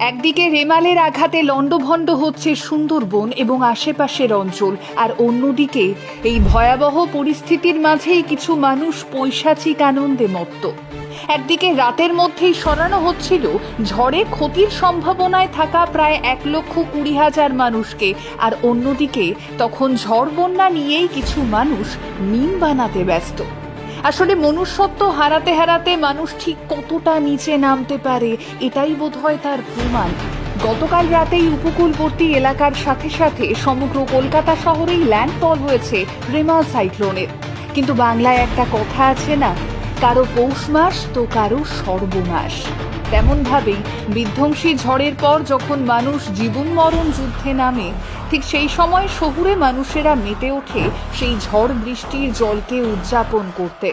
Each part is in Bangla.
একদিকে রেমালের আঘাতে লণ্ডভণ্ড হচ্ছে সুন্দরবন এবং আশেপাশের অঞ্চল, আর অন্যদিকে এই ভয়াবহ পরিস্থিতির মাঝেই কিছু মানুষ পৈশাচিক আনন্দে মত্ত। একদিকে রাতের মধ্যেই সরানো হচ্ছিল ঝড়ে ক্ষতির সম্ভাবনায় থাকা প্রায় 1,20,000 মানুষকে, আর অন্যদিকে তখন ঝড় বন্যা নিয়েই কিছু মানুষ মিম বানাতে ব্যস্ত। আসলে মনুষ্যত্ব হারাতে হারাতে মানুষ ঠিক কতটা নিচে নামতে পারে, এটাই বোধহয় তার প্রমাণ। গতকাল রাতেই উপকূলবর্তী এলাকার সাথে সাথে সমগ্র কলকাতা শহরেই ল্যান্ডফল হয়েছে রেমাল সাইক্লোনের। কিন্তু বাংলায় একটা কথা আছে না, কারো পৌষ মাস তো কারো সর্বনাশ। তেমনভাবেই বিধ্বংসী ঝড়ের পর যখন মানুষ জীবন মরণ যুদ্ধে নামে, ঠিক সেই সময় শহুরে মানুষেরা মেতে ওঠে সেই ঝড় বৃষ্টির জলকে উদযাপন করতে।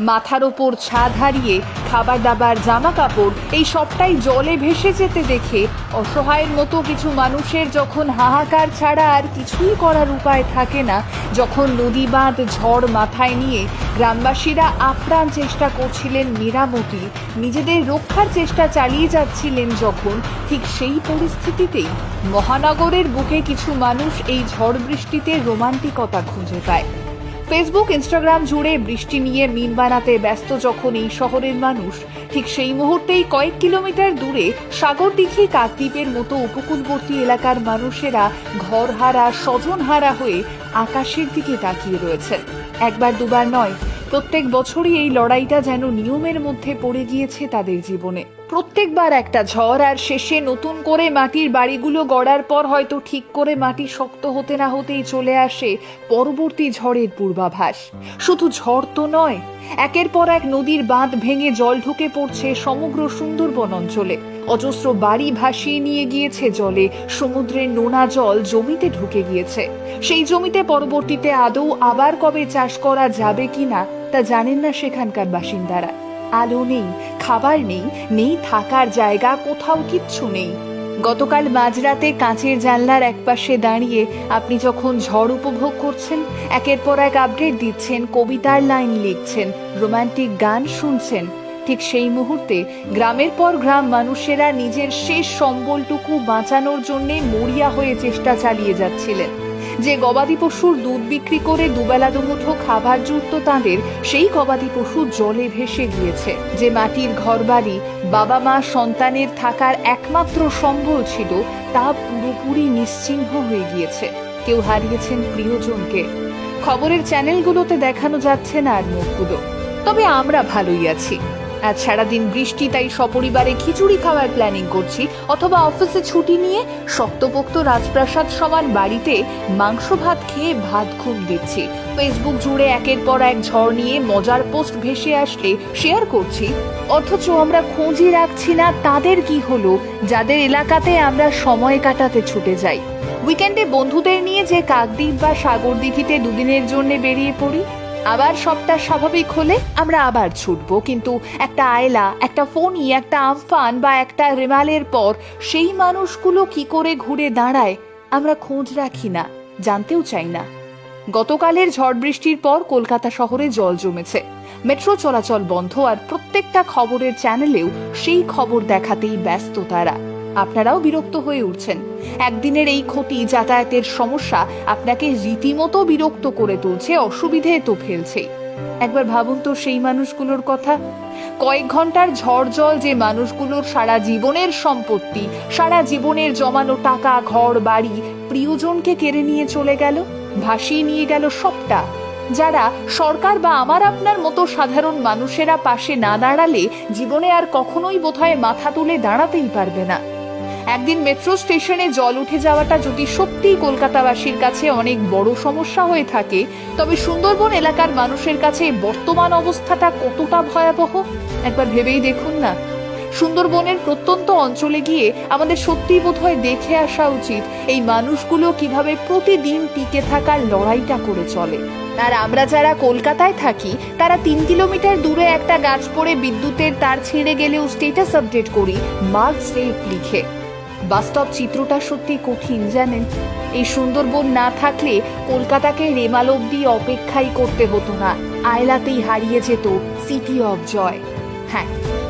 মাথার ওপর ছাদ হারিয়ে খাবার দাবার জামা কাপড় এই সবটাই জলে ভেসে যেতে দেখে অসহায়ের মতো কিছু মানুষের যখন হাহাকার ছাড়া আর কিছুই করার উপায় থাকে না, যখন নদী বাঁধ ঝড় মাথায় নিয়ে গ্রামবাসীরা আপ্রাণ চেষ্টা করছিলেন মেরামতি, নিজেদের রক্ষার চেষ্টা চালিয়ে যাচ্ছিলেন, যখন ঠিক সেই পরিস্থিতিতেই মহানগরের বুকে কিছু মানুষ এই ঝড় বৃষ্টিতে রোমান্টিকতা খুঁজে পায়। ফেসবুক ইনস্টাগ্রাম জুড়ে বৃষ্টি নিয়ে মিম বানাতে ব্যস্ত যখন এই শহরের মানুষ, ঠিক সেই মুহূর্তেই কয়েক কিলোমিটার দূরে সাগরদিঘি কাকদ্বীপের মতো উপকূলবর্তী এলাকার মানুষেরা ঘরহারা স্বজনহারা হয়ে আকাশের দিকে তাকিয়ে রয়েছেন। একবার দুবার নয়, প্রত্যেক বছরই এই লড়াইটা যেন নিয়মের মধ্যে পড়ে গিয়েছে তাদের জীবনে। প্রত্যেকবার একটা ঝড় আর শেষে নতুন করে মাটির বাড়িগুলো গড়ার পর হয়তো ঠিক করে মাটি শক্ত হতে না হতেই চলে আসে পরবর্তী ঝড়ের পূর্বাভাস। শুধু ঝড় তো নয়, একের পর এক নদীর বাঁধ ভেঙে জল ঢুকে পড়ছে সমগ্র সুন্দরবন অঞ্চলে। অজস্র বাড়ি ভাসিয়ে নিয়ে গিয়েছে জলে, সমুদ্রের নোনা জল জমিতে ঢুকে গিয়েছে। সেই জমিতে পরবর্তীতে আদৌ আবার কবে চাষ করা যাবে কিনা তা জানেন না সেখানকার বাসিন্দারা। আলো নেই, খাবার নেই, নেই থাকার জায়গা, কোথাও কিচ্ছু নেই। গতকাল মাঝরাতে কাঁচের জানলার একপাশে দাঁড়িয়ে আপনি যখন ঝড় উপভোগ করছেন, একের পর এক আপডেট দিচ্ছেন, কবিতার লাইন লিখছেন, রোমান্টিক গান শুনছেন, ঠিক সেই মুহূর্তে গ্রামের পর গ্রাম মানুষেরা নিজের শেষ সম্বলটুকু বাঁচানোর জন্যে মরিয়া হয়ে চেষ্টা চালিয়ে যাচ্ছিলেন। যে গবাদি পশুর দুধ বিক্রি করে দুবেলা দুমুঠো খাবার জুটত তাঁদের, সেই গবাদি পশু জলে ভেসে গিয়েছে। যে মাটির ঘরবাড়ি বাবা মা সন্তানের থাকার একমাত্র সম্বল ছিল, তা পুরোপুরি নিশ্চিহ্ন হয়ে গিয়েছে। কেউ হারিয়েছেন প্রিয়জনকে। খবরের চ্যানেলগুলোতে দেখানো যাচ্ছে না আর মুখগুলো। তবে আমরা ভালোই আছি। আজ সারাদিন বৃষ্টি, তাই সপরিবারে খিচুড়ি খাওয়ার প্ল্যানিং করছি, অথবা অফিসে ছুটি নিয়ে শক্তপোক্ত রাজপ্রাসাদ সমান বাড়িতে মাংস ভাত খেয়ে ভাত ঘুম দিচ্ছি। ফেসবুক জুড়ে একের পর এক ঝড় নিয়ে মজার পোস্ট ভেসে আসলে শেয়ার করছি, অথচ আমরা খোঁজই রাখছি না তাদের কি হলো যাদের এলাকাতে আমরা সময় কাটাতে ছুটে যাই। উইকেন্ডে বন্ধুদের নিয়ে যে কাকদ্বীপ বা সাগরদিঘিতে দুদিনের জন্য বেরিয়ে পড়ি, আবার সবটা স্বাভাবিক হলে আমরা আবার ছুটবো, কিন্তু একটা আয়লা, একটা ফোনি, একটা আমফান বা একটা রেমালের পর সেই মানুষগুলো কি করে ঘুরে দাঁড়ায় আমরা খোঁজ রাখি না, জানতেও চাই না। গতকালের ঝড় বৃষ্টির পর কলকাতা শহরে জল জমেছে, মেট্রো চলাচল বন্ধ, আর প্রত্যেকটা খবরের চ্যানেলেও সেই খবর দেখাতেই ব্যস্ত তারা। আপনারাও বিরক্ত হয়ে উঠছেন। একদিনের এই ক্ষতি, যাতায়াতের সমস্যা আপনাকে রীতিমতো বিরক্ত করে তুলছে, অসুবিধে তো ফেলছে। একবার ভাবুন তো সেই মানুষগুলোর কথা। কয়েক ঘন্টার ঝড় জল যে মানুষগুলোর সারা জীবনের সম্পত্তি, সারা জীবনের জমানো টাকা, ঘর বাড়ি, প্রিয়জনকে কেড়ে নিয়ে চলে গেল, ভাসিয়ে নিয়ে গেল সবটা। যারা সরকার বা আমার আপনার মতো সাধারণ মানুষেরা পাশে না দাঁড়ালে জীবনে আর কখনোই বোধহয় মাথা তুলে দাঁড়াতেই পারবে না। একদিন মেট্রো স্টেশনে জল উঠে যাওয়াটা যদি সত্যিই কলকাতাবাসীর কাছে অনেক বড় সমস্যা হয়ে থাকে, তবে সুন্দরবন এলাকার মানুষের কাছে বর্তমান অবস্থাটা কতটা ভয়াবহ একবার ভেবেই দেখুন না। সুন্দরবনের প্রত্যন্ত অঞ্চলে গিয়ে আমাদের সত্যিই বোধহয় দেখে আসা উচিত এই মানুষগুলো কিভাবে প্রতিদিন টিকে থাকার লড়াইটা করে চলে। আর আমরা যারা কলকাতায় থাকি, তারা 3 কিলোমিটার দূরে একটা গাছ পড়ে বিদ্যুতের তার ছিঁড়ে গেলেও স্ট্যাটাস আপডেট করি মার্ক সেফ লিখে। বাস্তব চিত্রটা সত্যি কঠিন, জানেন। এই সুন্দরবন না থাকলে কলকাতাকে রেমাল অবধি অপেক্ষাই করতে হতো না, আয়লাতেই হারিয়ে যেত সিটি অফ জয়। হ্যাঁ,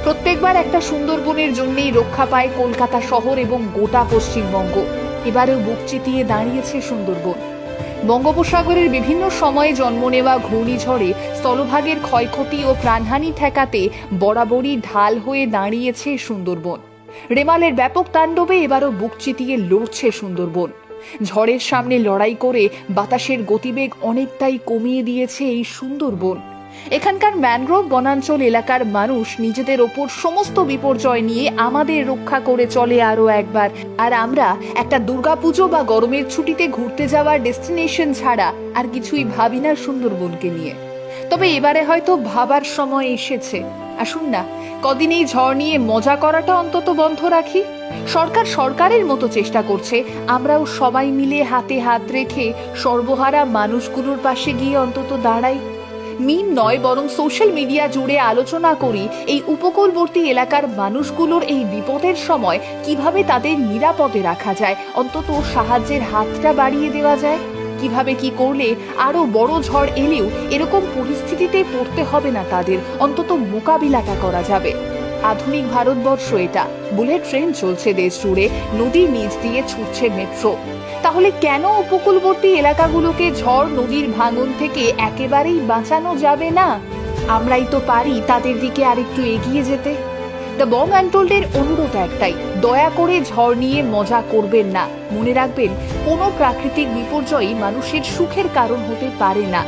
প্রত্যেকবার একটা সুন্দরবনের জন্যই রক্ষা পায় কলকাতা শহর এবং গোটা পশ্চিমবঙ্গ। এবারেও বুক চিতিয়ে দাঁড়িয়েছে সুন্দরবন। বঙ্গোপসাগরের বিভিন্ন সময়ে জন্ম নেওয়া ঘূর্ণিঝড়ে স্থলভাগের ক্ষয়ক্ষতি ও প্রাণহানি ঠেকাতে বরাবরই ঢাল হয়ে দাঁড়িয়েছে সুন্দরবন। রেমালের ব্যাপক তাণ্ডবে এবারও বুক চিতিয়ে লড়ছে সুন্দরবন। ঝড়ের সামনে লড়াই করে বাতাসের গতিবেগ অনেকটাই কমিয়ে দিয়েছে এই সুন্দরবন। এখানকার ম্যানগ্রোভ বনাঞ্চল এলাকার মানুষ নিজেদের ওপর সমস্ত বিপর্যয় নিয়ে আমাদের রক্ষা করে চলে আরো একবার। আর আমরা একটা দুর্গাপুজো বা গরমের ছুটিতে ঘুরতে যাওয়ার ডেস্টিনেশন ছাড়া আর কিছুই ভাবি না সুন্দরবনকে নিয়ে। তবে এবারে হয়তো ভাবার সময় এসেছে। আসুন না, কদিন এই ঝড় নিয়ে মজা করাটা অন্তত বন্ধ রাখি। সরকার সরকারের মতো চেষ্টা করছে, আমরাও সবাই মিলে হাতে হাত রেখে সর্বহারা মানুষগুলোর পাশে গিয়ে অন্তত দাঁড়াই। মিম নয়, বরং সোশ্যাল মিডিয়া জুড়ে আলোচনা করি এই উপকূলবর্তী এলাকার মানুষগুলোর এই বিপদের সময় কিভাবে তাদের নিরাপদে রাখা যায়, অন্তত সাহায্যের হাতটা বাড়িয়ে দেওয়া যায়। কিভাবে কি করলে আরো বড় ঝড় এলেও এরকম পরিস্থিতিতে পড়তে হবে না তাদের, অন্তত মোকাবিলাটা করা যাবে। আধুনিক ভারতবর্ষ এটা। বুলেট ট্রেন চলছে দেশ জুড়ে, নদীর নিচ দিয়ে ছুটছে মেট্রো। তাহলে কেন উপকূলবর্তী এলাকাগুলোকে ঝড় নদীর ভাঙন থেকে একেবারেই বাঁচানো যাবে না? আমরাই তো পারি তাদের দিকে আরেকটু এগিয়ে যেতে। দ্য বং আনটোল্ডের অনুরোধ একটাই, দয়া করে ঝড় নিয়ে মজা করবেন না। মনে রাখবেন, কোনো প্রাকৃতিক বিপর্যয়ই মানুষের সুখের কারণ হতে পারে না।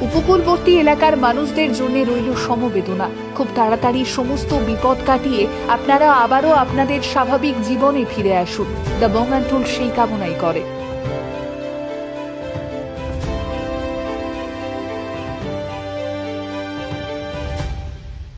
উপকূলবর্তী এলাকার মানুষদের জন্য রইল সমবেদনা। খুব তাড়াতাড়ি সমস্ত বিপদ কাটিয়ে আপনারা আবারও আপনাদের স্বাভাবিক জীবনে ফিরে আসুন। দ্য বং আনটোল্ড সেই কামনাই করে।